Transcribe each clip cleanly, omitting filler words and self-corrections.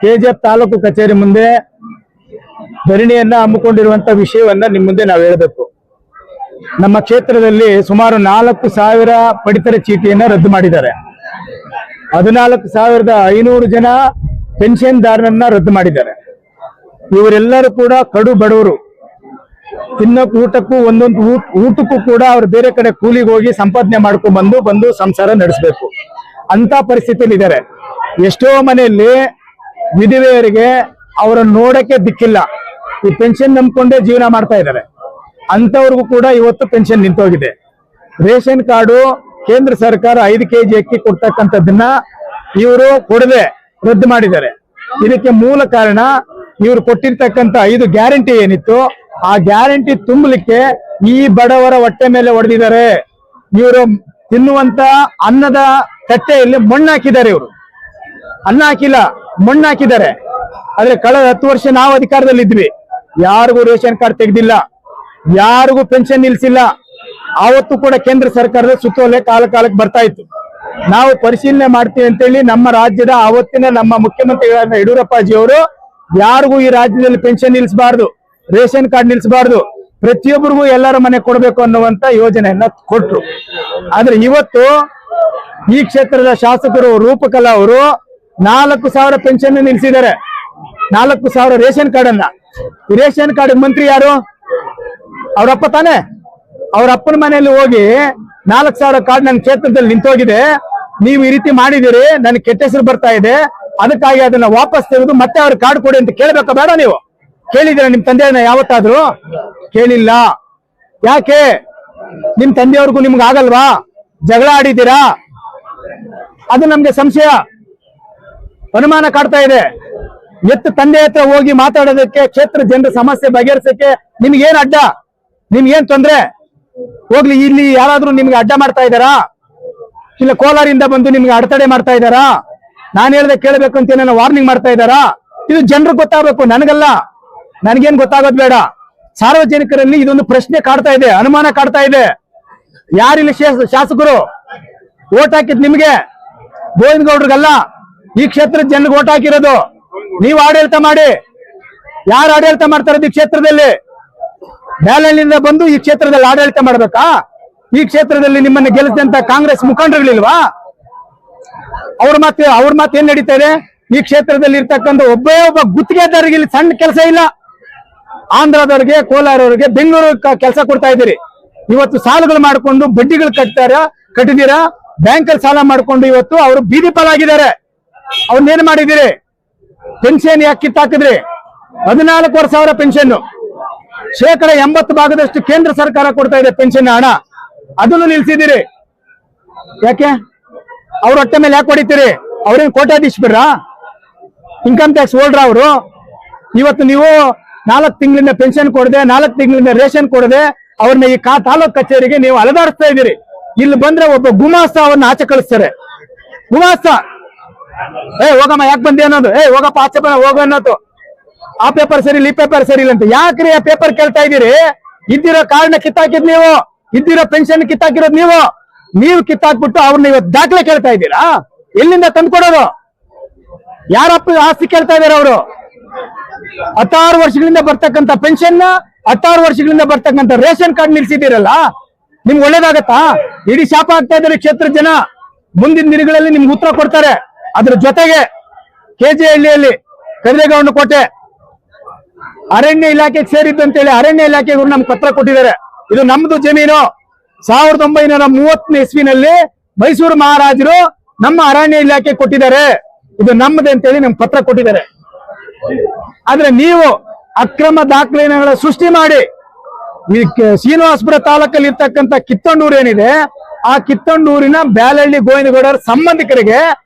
KGF taluk ಕಚೇರಿ ಮುಂದೆ ಧರಣಿಯನ್ನ ಹಮ್ಮಿಕೊಂಡಿರುವಂತ ವಿಷಯವನ್ನ ನಿಮ್ಮ ಮುಂದೆ ನಾವು ಹೇಳಬೇಕು. ನಮ್ಮ ಕ್ಷೇತ್ರದಲ್ಲಿ ಸುಮಾರು 4,000 ಪಡಿತರ ಚೀಟಿಯನ್ನ ರದ್ದು ಮಾಡಿದ್ದಾರೆ. 14,500 ಜನ ಪೆನ್ಷನ್ದಾರರನ್ನ ರದ್ದು ಮಾಡಿದ್ದಾರೆ. ಇವರೆಲ್ಲರೂ ಕೂಡ ಕಡು ಬಡವರು. ತಿನ್ನೋಕ್ ಊಟಕ್ಕೂ ಒಂದೊಂದು ಊಟಕ್ಕೂ ಕೂಡ ಅವ್ರು ಬೇರೆ ಕಡೆ ಕೂಲಿಗೆ ಹೋಗಿ ಸಂಪಾದನೆ ಮಾಡ್ಕೊಂಡ್ ಬಂದು ಸಂಸಾರ ನಡೆಸಬೇಕು. ಅಂತ ಪರಿಸ್ಥಿತಿಯಲ್ಲಿ ಇದ್ದಾರೆ. ಎಷ್ಟೋ ಮನೆಯಲ್ಲಿ ವಿಧವೆಯರಿಗೆ ಅವರನ್ನು ನೋಡಕ್ಕೆ ದಿಕ್ಕಿಲ್ಲ. ಈ ಪೆನ್ಷನ್ ನಂಬ್ಕೊಂಡೇ ಜೀವನ ಮಾಡ್ತಾ ಇದ್ದಾರೆ. ಅಂತವ್ರಿಗೂ ಕೂಡ ಇವತ್ತು ಪೆನ್ಷನ್ ನಿಂತೋಗಿದೆ. ರೇಷನ್ ಕಾರ್ಡು ಕೇಂದ್ರ ಸರ್ಕಾರ 5 kg ಅಕ್ಕಿ ಕೊಡ್ತಕ್ಕಂಥದ್ದನ್ನ ಇವರು ಕೊಡದೆ ರದ್ದು ಮಾಡಿದ್ದಾರೆ. ಇದಕ್ಕೆ ಮೂಲ ಕಾರಣ ಇವರು ಕೊಟ್ಟಿರ್ತಕ್ಕಂಥ 5 ಗ್ಯಾರಂಟಿ ಏನಿತ್ತು ಆ ಗ್ಯಾರಂಟಿ ತುಂಬಲಿಕ್ಕೆ ಈ ಬಡವರ ಹೊಟ್ಟೆ ಮೇಲೆ ಹೊಡೆದಿದ್ದಾರೆ. ಇವರು ತಿನ್ನುವಂತ ಅನ್ನದ ತಟ್ಟೆಯಲ್ಲಿ ಮಣ್ಣು ಹಾಕಿದ್ದಾರೆ. ಇವರು ಅನ್ನ ಹಾಕಿಲ್ಲ, ಮಣ್ಣು ಹಾಕಿದ್ದಾರೆ. ಆದ್ರೆ ಕಳೆದ 10 ವರ್ಷ ನಾವು ಅಧಿಕಾರದಲ್ಲಿ ಇದ್ವಿ. ಯಾರಿಗೂ ರೇಷನ್ ಕಾರ್ಡ್ ತೆಗೆದಿಲ್ಲ, ಯಾರಿಗೂ ಪೆನ್ಷನ್ ನಿಲ್ಸಿಲ್ಲ. ಆವತ್ತು ಕೂಡ ಕೇಂದ್ರ ಸರ್ಕಾರದ ಸುತ್ತೋಲೆ ಕಾಲಕ್ಕೆ ಬರ್ತಾ ಇತ್ತು. ನಾವು ಪರಿಶೀಲನೆ ಮಾಡ್ತೀವಿ ಅಂತೇಳಿ ನಮ್ಮ ರಾಜ್ಯದ ಆವತ್ತಿನ ನಮ್ಮ ಮುಖ್ಯಮಂತ್ರಿಗಳಾದ ಯಡಿಯೂರಪ್ಪಾಜಿ ಅವರು ಯಾರಿಗೂ ಈ ರಾಜ್ಯದಲ್ಲಿ ಪೆನ್ಷನ್ ನಿಲ್ಸಬಾರ್ದು, ರೇಷನ್ ಕಾರ್ಡ್ ನಿಲ್ಸಬಾರ್ದು, ಪ್ರತಿಯೊಬ್ಬರಿಗೂ ಎಲ್ಲರ ಮನೆ ಕೊಡಬೇಕು ಅನ್ನುವಂತ ಯೋಜನೆಯನ್ನ ಕೊಟ್ರು. ಆದ್ರೆ ಇವತ್ತು ಈ ಕ್ಷೇತ್ರದ ಶಾಸಕರು ರೂಪಕಲಾ ಅವರು 4,000 ಪೆನ್ಷನ್ ನಿಲ್ಸಿದ್ದಾರೆ. 4,000 ರೇಷನ್ ಕಾರ್ಡ್ ಅನ್ನ. ಈ ರೇಷನ್ ಕಾರ್ಡ್ ಮಂತ್ರಿ ಯಾರು? ಅವ್ರಪ್ಪ ತಾನೆ. ಅವ್ರ ಅಪ್ಪನ ಮನೆಯಲ್ಲಿ ಹೋಗಿ 4,000 ಕಾರ್ಡ್ ನನ್ನ ಕ್ಷೇತ್ರದಲ್ಲಿ ನಿಂತೋಗಿದೆ, ನೀವು ಈ ರೀತಿ ಮಾಡಿದಿರಿ, ನನ್ಗೆ ಕೆಟ್ಟ ಹೆಸರು ಬರ್ತಾ ಇದೆ, ಅದಕ್ಕಾಗಿ ಅದನ್ನ ವಾಪಸ್ ತೆಗೆದು ಮತ್ತೆ ಅವ್ರ ಕಾರ್ಡ್ ಕೊಡಿ ಅಂತ ಕೇಳ್ಬೇಕಾ ಬೇಡ? ನೀವು ಕೇಳಿದಿರ ನಿಮ್ ತಂದೆಯನ್ನ ಯಾವತ್ತಾದ್ರೂ? ಕೇಳಿಲ್ಲ. ಯಾಕೆ? ನಿಮ್ ತಂದೆಯವ್ರಿಗೂ ನಿಮ್ಗೆ ಆಗಲ್ವಾ? ಜಗಳ ಆಡಿದ್ದೀರಾ? ಅದು ನಮ್ಗೆ ಸಂಶಯ, ಅನುಮಾನ ಕಾಡ್ತಾ ಇದೆ. ತಂದೆ ಹತ್ರ ಹೋಗಿ ಮಾತಾಡೋದಕ್ಕೆ, ಕ್ಷೇತ್ರ ಜನರ ಸಮಸ್ಯೆ ಬಗೆಹರಿಸಕ್ಕೆ ನಿಮ್ಗೇನ್ ಅಡ್ಡ? ನಿಮ್ಗೇನ್ ತೊಂದ್ರೆ? ಹೋಗ್ಲಿ, ಇಲ್ಲಿ ಯಾರಾದ್ರೂ ನಿಮ್ಗೆ ಅಡ್ಡ ಮಾಡ್ತಾ ಇದ್ದಾರಾ? ಇಲ್ಲ ಕೋಲಾರಿಂದ ಬಂದು ನಿಮ್ಗೆ ಅಡೆತಡೆ ಮಾಡ್ತಾ ಇದ್ದಾರಾ? ನಾನು ಹೇಳ್ದೆ ಕೇಳಬೇಕು ಅಂತ ಏನೋ ವಾರ್ನಿಂಗ್ ಮಾಡ್ತಾ ಇದ್ದಾರಾ? ಇದು ಜನರಿಗೆ ಗೊತ್ತಾಗಬೇಕು, ನನಗಲ್ಲ. ನನಗೇನ್ ಗೊತ್ತಾಗೋದು ಬೇಡ. ಸಾರ್ವಜನಿಕರಲ್ಲಿ ಇದೊಂದು ಪ್ರಶ್ನೆ ಕಾಡ್ತಾ ಇದೆ, ಅನುಮಾನ ಕಾಡ್ತಾ ಇದೆ. ಯಾರಿಲ್ಲಿ ಶಾಸಕರು? ಓಟ್ ಹಾಕಿದ್ ನಿಮ್ಗೆ, ಗೋವಿಂದಗೌಡ್ರಿಗಲ್ಲ. ಈ ಕ್ಷೇತ್ರದ ಜನರಿಗೆ ಓಟ್ ಹಾಕಿರೋದು. ನೀವು ಆಡಳಿತ ಮಾಡಿ. ಯಾರು ಆಡಳಿತ ಮಾಡ್ತಾರೆ ಈ ಕ್ಷೇತ್ರದಲ್ಲಿ? ಬ್ಯಾಲೆನ್ನಿಂದ ಬಂದು ಈ ಕ್ಷೇತ್ರದಲ್ಲಿ ಆಡಳಿತ ಮಾಡ್ಬೇಕಾ? ಈ ಕ್ಷೇತ್ರದಲ್ಲಿ ನಿಮ್ಮನ್ನ ಗೆಲ್ಲಿಸಿದಂತ ಕಾಂಗ್ರೆಸ್ ಮುಖಂಡರುಗಳಿಲ್ವಾ? ಅವ್ರ ಮಾತು ಏನ್ ನಡೀತಾ ಇದೆ? ಈ ಕ್ಷೇತ್ರದಲ್ಲಿ ಇರ್ತಕ್ಕಂಥ ಒಬ್ಬ ಗುತ್ತಿಗೆದಾರರಿಗೆ ಇಲ್ಲಿ ಸಣ್ಣ ಕೆಲಸ ಇಲ್ಲ. ಆಂಧ್ರದವ್ರಿಗೆ, ಕೋಲಾರವ್ರಿಗೆ, ಬೆಂಗಳೂರು ಕೆಲಸ ಕೊಡ್ತಾ ಇದ್ದೀರಿ. ಇವತ್ತು ಸಾಲಗಳು ಮಾಡ್ಕೊಂಡು ಬಡ್ಡಿಗಳು ಕಟ್ಟಿದೀರಾ. ಬ್ಯಾಂಕಲ್ಲಿ ಸಾಲ ಮಾಡ್ಕೊಂಡು ಇವತ್ತು ಅವರು ಬೀದಿ ಪಾಲಾಗಿದ್ದಾರೆ. ಅವ್ರನ್ನೇನ್ ಮಾಡಿದಿರಿ? ಪೆನ್ಷನ್ ಯಾಕೆ ಕಿತ್ತಾಕಿದ್ರಿ? 14,000 ಪೆನ್ಷನ್, 80% ಕೇಂದ್ರ ಸರ್ಕಾರ ಕೊಡ್ತಾ ಇದೆ ಪೆನ್ಷನ್ ಹಣ. ಅದನ್ನು ನಿಲ್ಸಿದಿರಿ. ಯಾಕೆ? ಅವ್ರ ಹೊಟ್ಟೆ ಮೇಲೆ ಯಾಕೆ ಹೊಡಿತೀರಿ? ಅವ್ರೇನ್ ಕೋಟ್ಯಾಧೀಶರ? ಇನ್ಕಮ್ ಟ್ಯಾಕ್ಸ್ ಹೋಲ್ಡ್ರ ಅವರು? ಇವತ್ತು ನೀವು 4 ತಿಂಗಳಿಂದ ಪೆನ್ಷನ್ ಕೊಡದೆ, 4 ತಿಂಗಳಿಂದ ರೇಷನ್ ಕೊಡದೆ ಅವ್ರನ್ನ ಈ ತಾಲೂಕ್ ಕಚೇರಿಗೆ ನೀವು ಅಲದಾಡಿಸ್ತಾ ಇದ್ದೀರಿ. ಇಲ್ಲಿ ಬಂದ್ರೆ ಒಬ್ಬ ಗುಮಾಸ್ತ ಅವ್ರನ್ನ ಆಚೆ ಕಳಿಸ್ತಾರೆ. ಗುಮಾಸ್ತ, ಹೋಗಮ್ಮ ಯಾಕೆ ಬಂದೆ ಅನ್ನೋದು, ಹೋಗಪ್ಪ ಆಚೆ ಹೋಗ ಅನ್ನೋದು. ಆ ಪೇಪರ್ ಸರಿ ಇಲ್ಲ, ಈ ಪೇಪರ್ ಸರಿ ಇಲ್ಲ ಅಂತ ಯಾಕ್ರಿ ಆ ಪೇಪರ್ ಕೇಳ್ತಾ ಇದ್ದೀರಿ? ಇದ್ದಿರೋ ಕಾರ್ಡ್ನ ಕಿತ್ತಾಕಿದ್ ನೀವು, ಇದ್ದಿರೋ ಪೆನ್ಷನ್ ಕಿತ್ತಾಕಿರೋದು ನೀವು. ನೀವು ಕಿತ್ತಾಕ್ಬಿಟ್ಟು ಅವ್ರನ್ನ ಇವತ್ತು ದಾಖಲೆ ಕೇಳ್ತಾ ಇದ್ದೀರಾ? ಎಲ್ಲಿಂದ ತಂದ್ಕೊಡೋದು? ಯಾರಪ್ಪ ಆಸ್ತಿ ಕೇಳ್ತಾ ಇದಾರೆ ಅವರು? 16 ವರ್ಷಗಳಿಂದ ಬರ್ತಕ್ಕಂಥ ಪೆನ್ಷನ್, 16 ವರ್ಷಗಳಿಂದ ಬರ್ತಕ್ಕಂಥ ರೇಷನ್ ಕಾರ್ಡ್ ನಿಲ್ಸಿದ್ದೀರಲ್ಲ, ನಿಮ್ಗೆ ಒಳ್ಳೇದಾಗತ್ತಾ? ಇಡೀ ಶಾಪ ಆಗ್ತಾ ಇದ್ದಾರೆ ಕ್ಷೇತ್ರ ಜನ. ಮುಂದಿನ ದಿನಗಳಲ್ಲಿ ನಿಮ್ಗೆ ಉತ್ತರ ಕೊಡ್ತಾರೆ. ಅದ್ರ ಜೊತೆಗೆ ಕೆಜೆಹಳ್ಳಿಯಲ್ಲಿ ಕರಿದೇಗೌಡ ಕೋಟೆ ಅರಣ್ಯ ಇಲಾಖೆಗೆ ಸೇರಿದ್ದಂತೇಳಿ ಅರಣ್ಯ ಇಲಾಖೆಗೆ ನಮ್ಗೆ ಪತ್ರ ಕೊಟ್ಟಿದ್ದಾರೆ. ಇದು ನಮ್ದು ಜಮೀನು. 1930ನೇ ಇಸ್ವಿನಲ್ಲಿ ಮೈಸೂರು ಮಹಾರಾಜರು ನಮ್ಮ ಅರಣ್ಯ ಇಲಾಖೆ ಕೊಟ್ಟಿದ್ದಾರೆ. ಇದು ನಮ್ಮದೇ ಅಂತೇಳಿ ನಮ್ಗೆ ಪತ್ರ ಕೊಟ್ಟಿದ್ದಾರೆ. ಆದ್ರೆ ನೀವು ಅಕ್ರಮ ದಾಖಲೆಗಳ ಸೃಷ್ಟಿ ಮಾಡಿ ಈ ಶ್ರೀನಿವಾಸಪುರ ತಾಲೂಕಲ್ಲಿ ಇರ್ತಕ್ಕಂಥ ಕಿತ್ತಂಡೂರು ಏನಿದೆ, ಆ ಕಿತ್ತಂಡೂರಿನ ಬ್ಯಾಲಹಳ್ಳಿ ಗೋವಿಂದಗೌಡರ ಸಂಬಂಧಿಕರಿಗೆ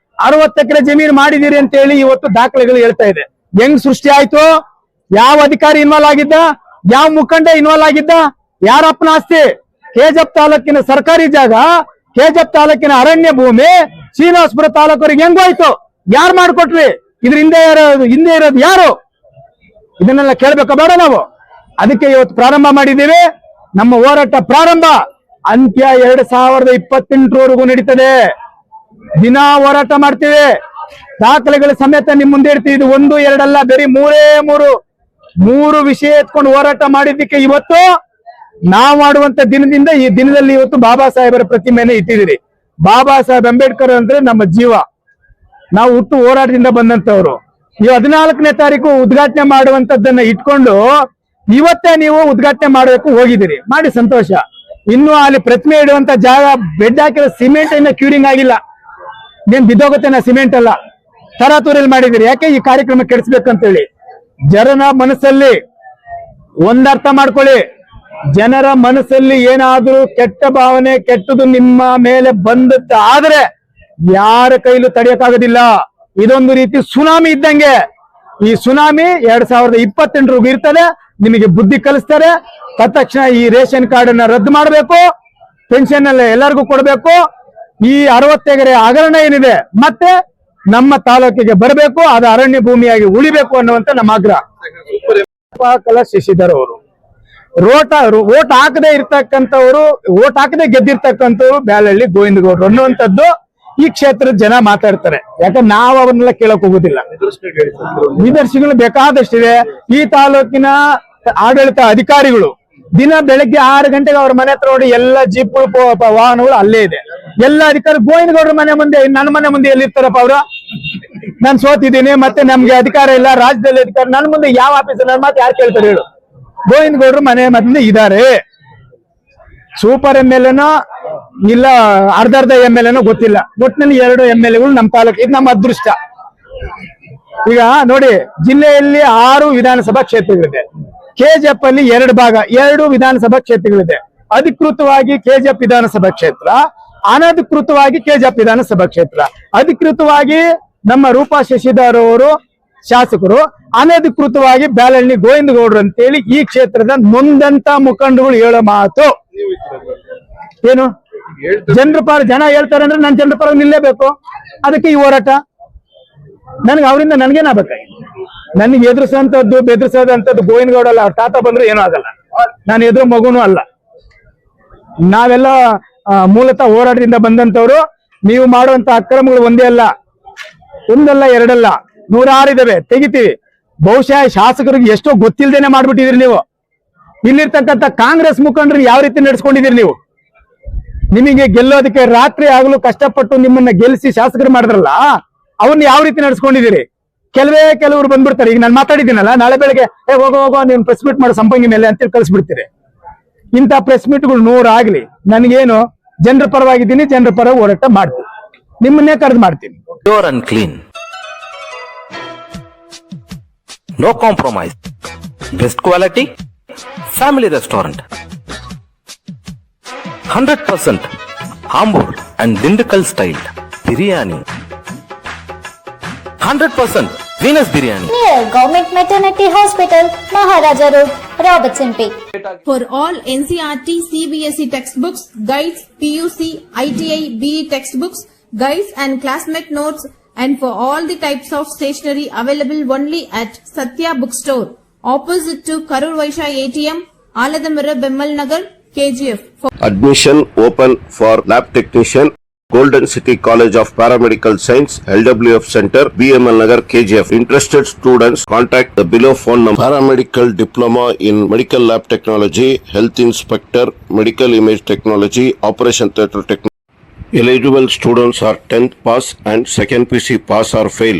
60 ಎಕರೆ ಜಮೀನು ಮಾಡಿದಿರಿ ಅಂತ ಹೇಳಿ ಇವತ್ತು ದಾಖಲೆಗಳು ಹೇಳ್ತಾ ಇದೆ. ಹೆಂಗ್ ಸೃಷ್ಟಿ ಆಯ್ತು? ಯಾವ ಅಧಿಕಾರಿ ಇನ್ವಾಲ್ವ್ ಆಗಿದ್ದ? ಯಾವ ಮುಖಂಡ ಇನ್ವಾಲ್ವ್ ಆಗಿದ್ದ? ಯಾರಪ್ಪನ ಆಸ್ತಿ? ಕೆಜಿಎಫ್ ತಾಲೂಕಿನ ಸರ್ಕಾರಿ ಜಾಗ, ಕೆಜಿಎಫ್ ತಾಲೂಕಿನ ಅರಣ್ಯ ಭೂಮಿ ಶ್ರೀನಿವಾಸಪುರ ತಾಲೂಕರಿಗೆ ಹೆಂಗೋಯ್ತು? ಯಾರು ಮಾಡ್ಕೊಟ್ರಿ? ಇದ್ರ ಹಿಂದೆ ಇರೋದು ಯಾರು? ಇದನ್ನೆಲ್ಲ ಕೇಳ್ಬೇಕಾ ಬೇಡ ನಾವು? ಅದಕ್ಕೆ ಇವತ್ತು ಪ್ರಾರಂಭ ಮಾಡಿದ್ದೀವಿ. ನಮ್ಮ ಹೋರಾಟ ಪ್ರಾರಂಭ, ಅಂತ್ಯ 2028ರವರೆಗೂ ನಡೀತದೆ. ದಿನ ಹೋರಾಟ ಮಾಡ್ತೀವಿ. ದಾಖಲೆಗಳ ಸಮೇತ ನಿಮ್ ಮುಂದೆ ಇಡ್ತೀವಿ. ಇದು 1, 2 ಅಲ್ಲ, ಬರೀ ಮೂರು ವಿಷಯ ಎತ್ಕೊಂಡು ಹೋರಾಟ ಮಾಡಿದ್ದಕ್ಕೆ ಇವತ್ತು ನಾವು ಮಾಡುವಂತ ದಿನದಿಂದ ಈ ದಿನದಲ್ಲಿ ಇವತ್ತು ಬಾಬಾ ಸಾಹೇಬರ ಪ್ರತಿಮೆಯನ್ನು ಇಟ್ಟಿದ್ದೀರಿ. ಬಾಬಾ ಸಾಹೇಬ್ ಅಂಬೇಡ್ಕರ್ ಅಂದ್ರೆ ನಮ್ಮ ಜೀವ. ನಾವು ಹುಟ್ಟು ಹೋರಾಟದಿಂದ ಬಂದಂತವ್ರು. ಈ 14ನೇ ತಾರೀಕು ಉದ್ಘಾಟನೆ ಮಾಡುವಂತದ್ದನ್ನ ಇಟ್ಕೊಂಡು ಇವತ್ತೇ ನೀವು ಉದ್ಘಾಟನೆ ಮಾಡಬೇಕು ಹೋಗಿದ್ದೀರಿ, ಮಾಡಿ ಸಂತೋಷ. ಇನ್ನು ಅಲ್ಲಿ ಪ್ರತಿಮೆ ಇಡುವಂತ ಜಾಗ ಬೆಡ್ ಹಾಕಿರೋ ಸಿಮೆಂಟ್ ಇನ್ನ ಕ್ಯೂರಿಂಗ್ ಆಗಿಲ್ಲ. ನೀನ್ ಬಿದ್ದೋಗುತ್ತೆ, ಸಿಮೆಂಟ್ ಅಲ್ಲ, ತರಾತುರಿಯಲ್ಲಿ ಮಾಡಿದಿರಿ. ಯಾಕೆ ಈ ಕಾರ್ಯಕ್ರಮ ಕೆಡಿಸ್ಬೇಕಂತ ಹೇಳಿ. ಜನರ ಮನಸ್ಸಲ್ಲಿ ಒಂದರ್ಥ ಮಾಡ್ಕೊಳ್ಳಿ, ಜನರ ಮನಸ್ಸಲ್ಲಿ ಏನಾದ್ರೂ ಕೆಟ್ಟ ಭಾವನೆ, ಕೆಟ್ಟದು ನಿಮ್ಮ ಮೇಲೆ ಬಂದತ್ತ ಆದ್ರೆ ಯಾರ ಕೈಲೂ ತಡೆಯಕ್ಕಾಗೋದಿಲ್ಲ. ಇದೊಂದು ರೀತಿ ಸುನಾಮಿ ಇದ್ದಂಗೆ. ಈ ಸುನಾಮಿ 2028 ಇರ್ತದೆ. ನಿಮಗೆ ಬುದ್ಧಿ ಕಲಿಸ್ತಾರೆ. ತಕ್ಷಣ ಈ ರೇಷನ್ ಕಾರ್ಡ್ ಅನ್ನ ರದ್ದು ಮಾಡಬೇಕು, ಪೆನ್ಷನ್ ಎಲ್ಲ ಎಲ್ಲರಿಗೂ ಕೊಡಬೇಕು. ಈ 60 ಎಕರೆ ಹಗರಣ ಏನಿದೆ ಮತ್ತೆ ನಮ್ಮ ತಾಲೂಕಿಗೆ ಬರಬೇಕು, ಅದು ಅರಣ್ಯ ಭೂಮಿಯಾಗಿ ಉಳಿಬೇಕು ಅನ್ನುವಂತ ನಮ್ಮ ಆಗ್ರಹ. ಶಶಿಧರ್ ಅವರು ಓಟ್ ಹಾಕದೆ ಇರ್ತಕ್ಕಂಥವ್ರು, ಓಟ್ ಹಾಕದೆ ಗೆದ್ದಿರ್ತಕ್ಕಂಥವ್ರು ಬ್ಯಾಲಹಳ್ಳಿ ಗೋವಿಂದಗೌಡರು ಅನ್ನುವಂಥದ್ದು ಈ ಕ್ಷೇತ್ರದ ಜನ ಮಾತಾಡ್ತಾರೆ. ಯಾಕಂದ್ರೆ ನಾವು ಅವನ್ನೆಲ್ಲ ಕೇಳಕ್ ಹೋಗುದಿಲ್ಲ. ನಿದರ್ಶನಗಳು ಬೇಕಾದಷ್ಟಿದೆ. ಈ ತಾಲೂಕಿನ ಆಡಳಿತ ಅಧಿಕಾರಿಗಳು ದಿನ ಬೆಳಗ್ಗೆ 6 ಗಂಟೆಗೆ ಅವ್ರ ಮನೆ ಹತ್ರ ನೋಡಿ ಎಲ್ಲ ಜೀಪ್ಗಳು ವಾಹನಗಳು ಅಲ್ಲೇ ಇದೆ. ಎಲ್ಲ ಅಧಿಕಾರಿ ಗೋವಿಂದಗೌಡರ ಮನೆ ಮುಂದೆ, ನನ್ನ ಮನೆ ಮುಂದೆ ಎಲ್ಲಿರ್ತಾರಪ್ಪ ಅವ್ರು? ನಾನು ಸೋತಿದ್ದೀನಿ, ಮತ್ತೆ ನಮ್ಗೆ ಅಧಿಕಾರ ಇಲ್ಲ, ರಾಜ್ಯದಲ್ಲಿ ಅಧಿಕಾರ, ನನ್ನ ಮುಂದೆ ಯಾವ ಆಫೀಸ್, ನನ್ನ ಮಾತು ಯಾರು ಕೇಳ್ತಾರೆ ಹೇಳು? ಗೋವಿಂದಗೌಡರು ಮನೆ ಮುಂದೆ ಇದ್ದಾರೆ. ಸೂಪರ್ MLA ಇಲ್ಲ ಅರ್ಧ MLA ಗೊತ್ತಿಲ್ಲ. ಒಟ್ಟಿನಲ್ಲಿ 2 MLAಗಳು ನಮ್ಮ ತಾಲೂಕು. ಇದು ನಮ್ಮ ಅದೃಷ್ಟ. ಈಗ ನೋಡಿ, ಜಿಲ್ಲೆಯಲ್ಲಿ 6 ವಿಧಾನಸಭಾ ಕ್ಷೇತ್ರಗಳಿದೆ. KGF ಅಲ್ಲಿ 2 ಭಾಗ, 2 ವಿಧಾನಸಭಾ ಕ್ಷೇತ್ರಗಳಿದೆ. ಅಧಿಕೃತವಾಗಿ KGF ವಿಧಾನಸಭಾ ಕ್ಷೇತ್ರ, ಅನಧಿಕೃತವಾಗಿ KGF ವಿಧಾನಸಭಾ ಕ್ಷೇತ್ರ. ಅಧಿಕೃತವಾಗಿ ನಮ್ಮ ರೂಪಾ ಶಶಿಧರ್ ಅವರು ಶಾಸಕರು, ಅನಧಿಕೃತವಾಗಿ ಬ್ಯಾಲಹಳ್ಳಿ ಗೋವಿಂದಗೌಡರು ಅಂತೇಳಿ ಈ ಕ್ಷೇತ್ರದ ನೊಂದಂತ ಮುಖಂಡಗಳು ಹೇಳೋ ಮಾತು ಏನು? ಜನರ ಪರ ಜನ ಹೇಳ್ತಾರೆ ಅಂದ್ರೆ ನಾನು ಜನರ ಪರ ನಿಲ್ಲೇಬೇಕು. ಅದಕ್ಕೆ ಈ ಹೋರಾಟ. ನನಗೆ ಅವರಿಂದ ನನ್ಗೇನಾಗಬೇಕಾಗಿ, ನನಗೆ ಎದುರಿಸೋಂಥದ್ದು ಬೆದರಿಸೋದಂಥದ್ದು ಗೋವಿಂದಗೌಡ ಅಲ್ಲ. ಅವ್ರ ತಾತ ಬಂದ್ರೆ ಏನೂ ಆಗಲ್ಲ. ನಾನು ಎದುರು ಮಗುನೂ ಅಲ್ಲ. ನಾವೆಲ್ಲ ಮೂಲತಃ ಹೋರಾಟದಿಂದ ಬಂದಂತವ್ರು. ನೀವು ಮಾಡುವಂತ ಅಕ್ರಮಗಳು ಒಂದಲ್ಲ, 2 100 ಇದಾವೆ, ತೆಗಿತೀವಿ. ಬಹುಶಃ ಶಾಸಕರಿಗೆ ಎಷ್ಟೋ ಗೊತ್ತಿಲ್ದೇನೆ ಮಾಡ್ಬಿಟ್ಟಿದ್ರಿ ನೀವು. ಇಲ್ಲಿರ್ತಕ್ಕಂಥ ಕಾಂಗ್ರೆಸ್ ಮುಖಂಡರು ಯಾವ ರೀತಿ ನಡೆಸ್ಕೊಂಡಿದ್ದೀರಿ ನೀವು? ನಿಮಗೆ ಗೆಲ್ಲೋದಕ್ಕೆ ರಾತ್ರಿ ಆಗಲು ಕಷ್ಟಪಟ್ಟು ನಿಮ್ಮನ್ನ ಗೆಲ್ಲಿಸಿ ಶಾಸಕರು ಮಾಡಿದ್ರಲ್ಲ, ಅವನ್ನ ಯಾವ ರೀತಿ ನಡೆಸ್ಕೊಂಡಿದ್ದೀರಿ? ಕೆಲವರು ಬಂದ್ಬಿಡ್ತಾರೆ. ಈಗ ನಾನು ಮಾತಾಡಿದ್ದೀನಲ್ಲ, ನಾಳೆ ಬೆಳಗ್ಗೆ ಹೋಗೋ ನೀನು ಪ್ರೆಸ್ ಮೀಟ್ ಮಾಡೋ ಸಂಪಂಗಿ ಮೇಲೆ ಅಂತೇಳಿ ಕಳಿಸ್ಬಿಡ್ತೀರಿ. ಇಂಥ ಪ್ರೆಸ್ ಮೀಟ್ಗಳು 100 ಆಗ್ಲಿ, ನನಗೇನು ಜನರ ಪರವಾಗಿದ್ದೀನಿ, ಜನರ ಪರ ಹೋರಾಟ ಮಾಡ್ತೀನಿ, ನಿಮ್ಮನ್ನೇ ಕರೆದು ಮಾಡ್ತೀನಿ. Pure and clean. No compromise. Best quality. Family restaurant. 100% Hamburg and Dindigul style biryani. 100% Venus biryani. Near Government Maternity Hospital, Maharaja Road, Robertson Peak. For all NCERT, CBSE textbooks, guides, PUC, ITI, BE textbooks, guides and classmate notes, and for all the types of stationery available only at Satya Bookstore, opposite to Karur Vaishya ATM, Aladamira Bemmal Nagar, KGF. Admission open for lab technician, Golden City College of Paramedical Science, LWF Center, BML Nagar, KGF. Interested students contact the below phone number. Paramedical Diploma in Medical Lab Technology, Health Inspector, Medical Image Technology, Operation Theatre Technology. Eligible students are 10th pass and 2nd PC pass or fail.